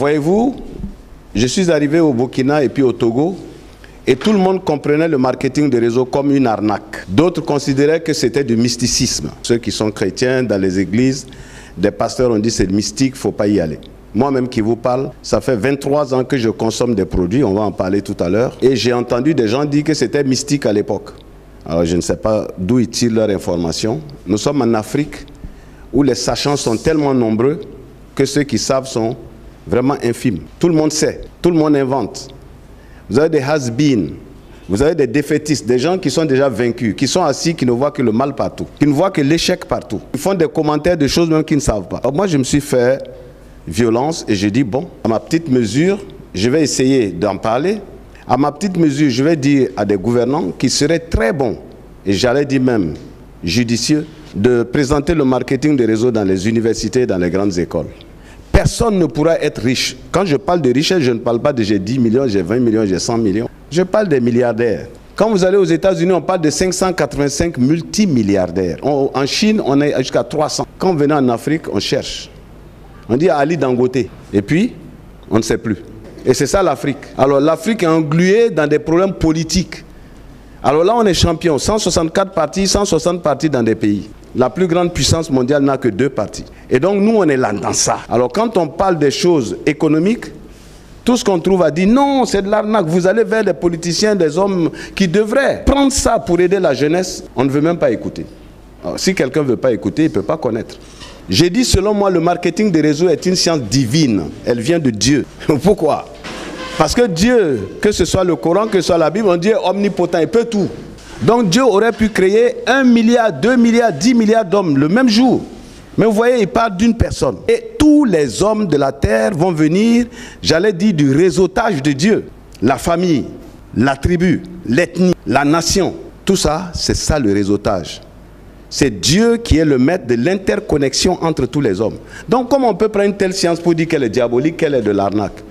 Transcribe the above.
Voyez-vous, je suis arrivé au Burkina et puis au Togo, et tout le monde comprenait le marketing des réseaux comme une arnaque. D'autres considéraient que c'était du mysticisme. Ceux qui sont chrétiens dans les églises, des pasteurs ont dit c'est mystique, il ne faut pas y aller. Moi-même qui vous parle, ça fait 23 ans que je consomme des produits, on va en parler tout à l'heure, et j'ai entendu des gens dire que c'était mystique à l'époque. Alors je ne sais pas d'où ils tirent leur information. Nous sommes en Afrique où les sachants sont tellement nombreux que ceux qui savent sont vraiment infimes. Tout le monde sait, tout le monde invente. Vous avez des has-been, vous avez des défaitistes, des gens qui sont déjà vaincus, qui sont assis, qui ne voient que le mal partout, qui ne voient que l'échec partout. Ils font des commentaires de choses même qu'ils ne savent pas. Alors moi, je me suis fait violence et j'ai dit, bon, à ma petite mesure, je vais essayer d'en parler. À ma petite mesure, je vais dire à des gouvernants qu'il serait très bon, et j'allais dire même judicieux, de présenter le marketing des réseaux dans les universités et dans les grandes écoles. Personne ne pourra être riche. Quand je parle de richesse, je ne parle pas de j'ai 10 millions, j'ai 20 millions, j'ai 100 millions. Je parle des milliardaires. Quand vous allez aux États-Unis, on parle de 585 multimilliardaires. En Chine, on est jusqu'à 300. Quand on venait en Afrique, on cherche. On dit Ali Dangote. Et puis, on ne sait plus. Et c'est ça l'Afrique. Alors l'Afrique est engluée dans des problèmes politiques. Alors là, on est champion. 164 partis, 160 partis dans des pays. La plus grande puissance mondiale n'a que 2 partis. Et donc nous, on est là dans ça. Alors quand on parle des choses économiques, tout ce qu'on trouve à dire, non, c'est de l'arnaque. Vous allez vers des politiciens, des hommes qui devraient prendre ça pour aider la jeunesse. On ne veut même pas écouter. Alors, si quelqu'un ne veut pas écouter, il ne peut pas connaître. J'ai dit, selon moi, le marketing des réseaux est une science divine. Elle vient de Dieu. Pourquoi? Parce que Dieu, que ce soit le Coran, que ce soit la Bible, on dit omnipotent, il peut tout. Donc Dieu aurait pu créer 1 milliard, 2 milliards, 10 milliards d'hommes le même jour. Mais vous voyez, il parle d'une personne. Et tous les hommes de la terre vont venir, j'allais dire, du réseautage de Dieu. La famille, la tribu, l'ethnie, la nation. Tout ça, c'est ça le réseautage. C'est Dieu qui est le maître de l'interconnexion entre tous les hommes. Donc comment on peut prendre une telle science pour dire qu'elle est diabolique, qu'elle est de l'arnaque?